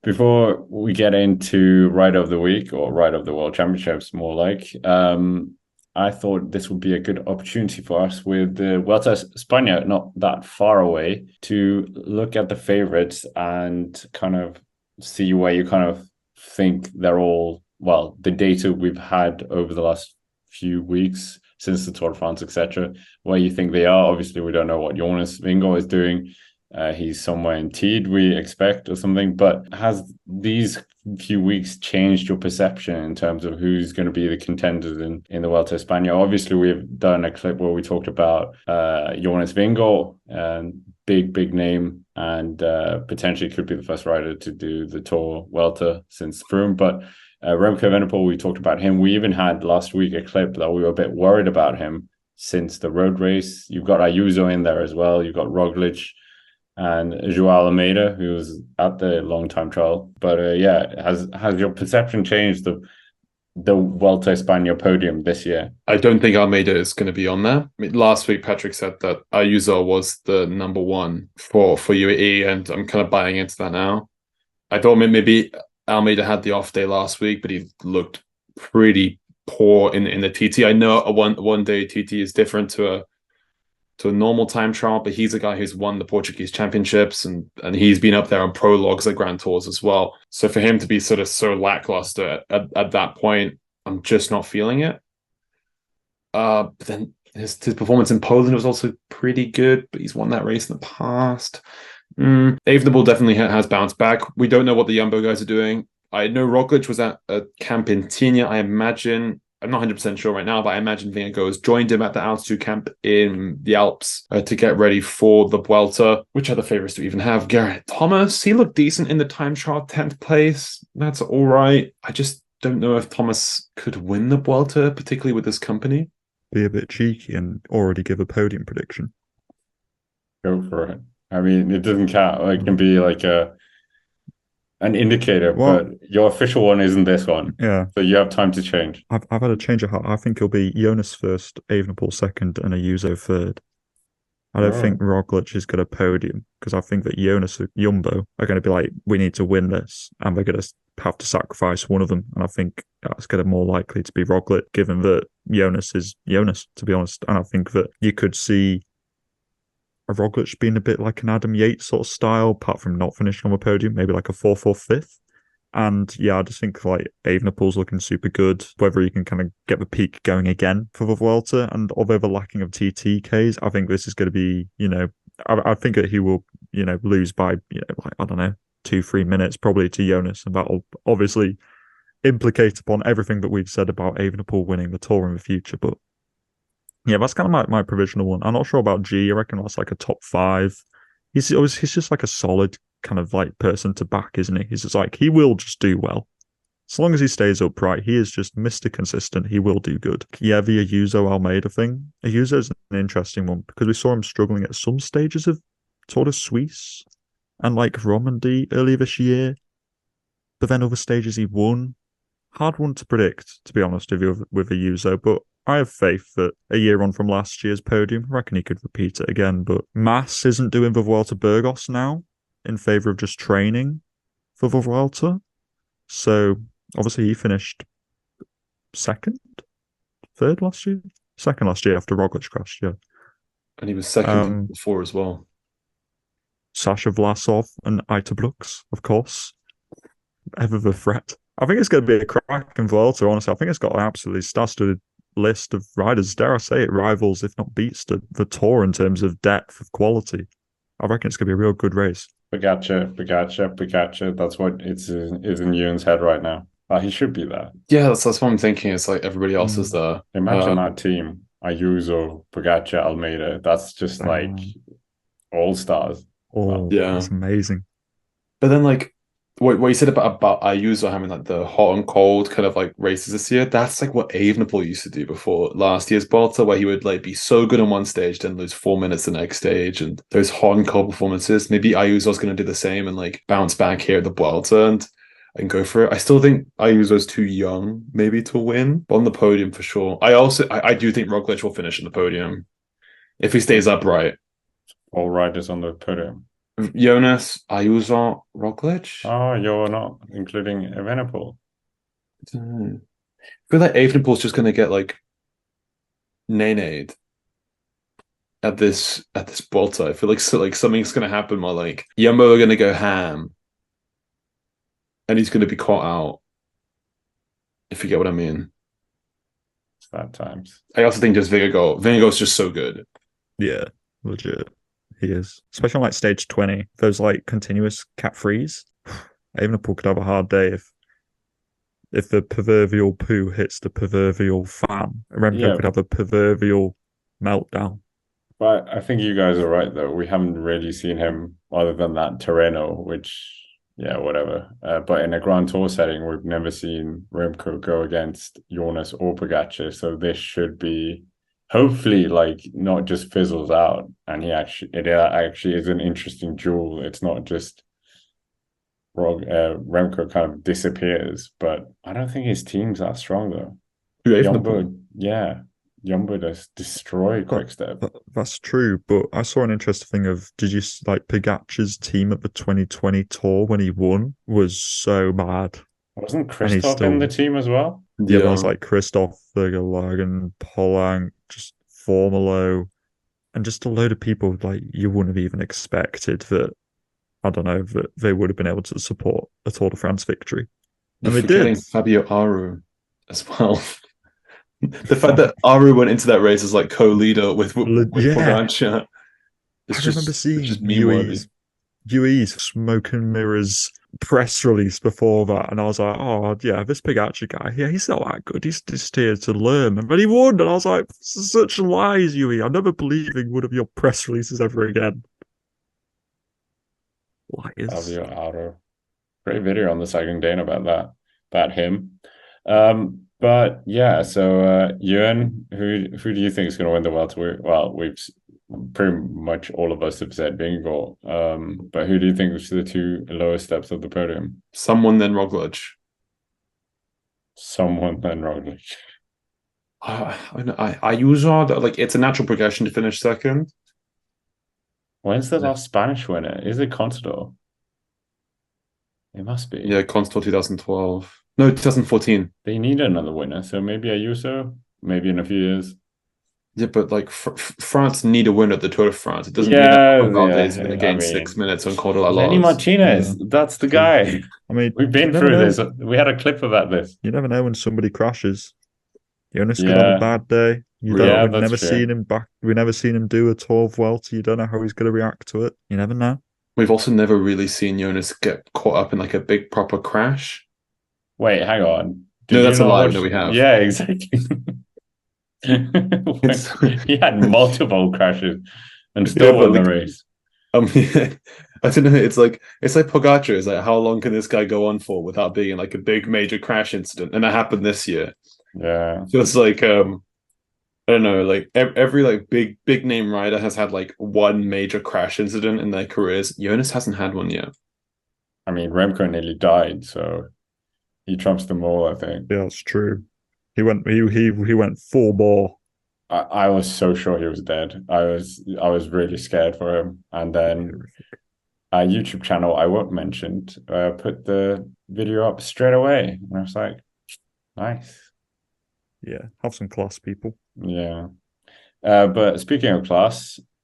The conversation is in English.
Before we get into Ride of the Week or Ride of the World Championships, more like, I thought this would be a good opportunity for us with the Vuelta Espana not that far away to look at the favorites and kind of see where you kind of think they're all, well, the data we've had over the last few weeks since the Tour de France, etc., where you think they are. Obviously, we don't know what Jonas Vingegaard is doing. He's somewhere in Teed, we expect, or something. But has these few weeks changed your perception in terms of who's going to be the contenders in the Vuelta Espana? Obviously, we've done a clip where we talked about Jonas Vingegaard, and big name, and potentially could be the first rider to do the Tour Vuelta since Froome. But Remco Evenepoel, we talked about him. We even had last week a clip that we were a bit worried about him since the road race. You've got Ayuso in there as well. You've got Roglic and Joao Almeida, who was at the long time trial. But yeah, has your perception changed the Vuelta España podium this year? I don't think Almeida is going to be on there. I mean, last week, Patrick said that Ayuso was the number one for UAE, and I'm kind of buying into that now. I thought maybe Almeida had the off day last week, but he looked pretty poor in the TT. I know a one day TT is different to a normal time trial, but he's a guy who's won the Portuguese championships and he's been up there on prologues at Grand Tours as well. So for him to be sort of so lackluster at that point, I'm just not feeling it. But then his performance in Poland was also pretty good, but he's won that race in the past. Evenepoel definitely has bounced back. We don't know what the Jumbo guys are doing. I know Roglic was at a camp in Tignes. I imagine, I'm not 100% sure right now, but I imagine Vingegaard has joined him at the altitude camp in the Alps to get ready for the Vuelta. Which other favourites do we even have? Garrett Thomas, he looked decent in the time trial, 10th place. That's all right. I just don't know if Thomas could win the Vuelta, particularly with this company. Be a bit cheeky and already give a podium prediction. Go for it. I mean, it doesn't count. It can be like an indicator, Well, but your official one isn't this one. yeah, So you have time to change. I've had a change of heart. I think it'll be Jonas first, Evenepoel second, and Ayuso third. I don't think Oh. Roglic is going to podium because I think that Jonas and Jumbo are going to be like, we need to win this, and we're going to have to sacrifice one of them. And I think that's going to be more likely to be Roglic, given that Jonas is Jonas, to be honest. And I think that you could see a Roglic being a bit like an Adam Yates sort of style, apart from not finishing on the podium, maybe like a fourth or fifth. And yeah, I just think like Evenepoel's looking super good. Whether he can kind of get the peak going again for the Vuelta, and although the lacking of TTKs, I think this is going to be, I think that he will, lose by, like, I don't know, 2-3 minutes probably to Jonas, and that'll obviously implicate upon everything that we've said about Evenepoel winning the Tour in the future. But yeah, that's kind of my provisional one. I'm not sure about G. I reckon that's like a top 5. He's just like a solid kind of like person to back, isn't he? He's just like, he will just do well. As long as he stays upright, he is just Mr. Consistent. He will do good. Yeah, the Ayuso Almeida thing. Ayuso is an interesting one because we saw him struggling at some stages of Tour de Suisse and like Romandy earlier this year. But then other stages he won. Hard one to predict, to be honest with Ayuso, but I have faith that a year on from last year's podium, I reckon he could repeat it again. But Mas isn't doing the Vuelta Burgos now in favour of just training for the Vuelta. So obviously he finished third last year? Second last year after Roglic crashed, yeah. And he was second before as well. Sasha Vlasov and Ita Brooks, of course. Ever the threat. I think it's going to be a cracking Vuelta, honestly. I think it's got an absolutely star-studded list of riders. Dare I say it rivals, if not beats, the Tour in terms of depth of quality. I reckon it's going to be a real good race. Pogaccia. That's what is in Ewan's head right now. He should be there. Yeah, that's what I'm thinking. It's like everybody else is there. Imagine that team. Ayuso, Pogacar, Almeida. That's just like all stars. Oh, yeah, that's amazing. But then like what you said about Ayuso having like the hot and cold kind of like races this year, that's like what Evenepoel used to do before last year's Vuelta, where he would like be so good on one stage, then lose 4 minutes the next stage, and those hot and cold performances. Maybe Ayuso's going to do the same and like bounce back here at the Vuelta and go for it. I still think Ayuso's too young maybe to win, but on the podium for sure. I do think Roglic will finish on the podium if he stays upright. All riders on the podium. Jonas, Ayuso, Roglic. Oh, you're not including Evenepoel. I don't know. I feel like Evenepoel's just gonna get like nay at this Vuelta. I feel like something's gonna happen where like Jumbo are gonna go ham and he's gonna be caught out. If you get what I mean. It's bad times. I also think just Vingegaard's just so good. Yeah, legit. He is. Especially on like stage 20, those like continuous cat frees. Evenepoel could have a hard day if the proverbial poo hits the proverbial fan. Remco could have a proverbial meltdown. But I think you guys are right, though. We haven't really seen him other than that Terreno, which, yeah, whatever. But in a Grand Tour setting, we've never seen Remco go against Jonas or Pogacar. So this should be hopefully like not just fizzles out. And it actually is an interesting duel. It's not just Remco kind of disappears. But I don't think his team's that strong, though. Jumbo, yeah. Jumbo just destroy Quickstep. That's true, but I saw an interesting thing of, did you like Pogacar's team at the 2020 Tour when he won was so bad. Wasn't Christoph in the team as well? Yeah, there was like Christoph, Vergelagen, Polang, just Formolo, and just a load of people like you wouldn't have even expected that, I don't know, that they would have been able to support a Tour de France victory. And they did. Fabio Aru as well. The fact that Aru went into that race as like co-leader with Pogacar. I remember seeing UE's smoke and mirrors press release before that, and I was like, oh yeah, this Pogacar guy, yeah, he's not that good. He's just here to learn. And then he won, and I was like, such lies, UE. I'm never believing one of your press releases ever again. Liars. Fabio Aru. Great video on the Cycling Dane about him. But yeah, so Ewan, who do you think is going to win the Vuelta? Well, we've pretty much all of us have said Vingegaard. But who do you think is the two lowest steps of the podium? Someone then Roglic. Someone then Roglic. I use like it's a natural progression to finish second. When's the last Spanish winner? Is it Contador? It must be. Yeah, Contador 2012. No, 2014. They need another winner, so maybe Ayuso, maybe in a few years. Yeah, but like France need a winner at the Tour de France. It doesn't mean that Valde's going to gain 6 minutes on Col de la Lenny Martinez, that's the guy. I mean, we've been through this. We had a clip about this. You never know when somebody crashes. Jonas could have a bad day. We've never seen him back. We've never seen him do a Tour of Vuelta. You don't know how he's going to react to it. You never know. We've also never really seen Jonas get caught up in like a big proper crash. Wait, hang on. No, that's a lie that we have. Yeah, exactly. He had multiple crashes and still won the race. I don't know. It's like Pogacar. It's like, how long can this guy go on for without being in like a big major crash incident? And that happened this year. Yeah. So it's like I don't know, like every like big name rider has had like one major crash incident in their careers. Jonas hasn't had one yet. I mean, Remco nearly died, so he trumps them all, I think. Yeah, that's true. He went full bore. I was so sure he was dead. I was really scared for him. And then our YouTube channel, I won't mention, put the video up straight away. And I was like, nice. Yeah, have some class, people. Yeah. But speaking of class,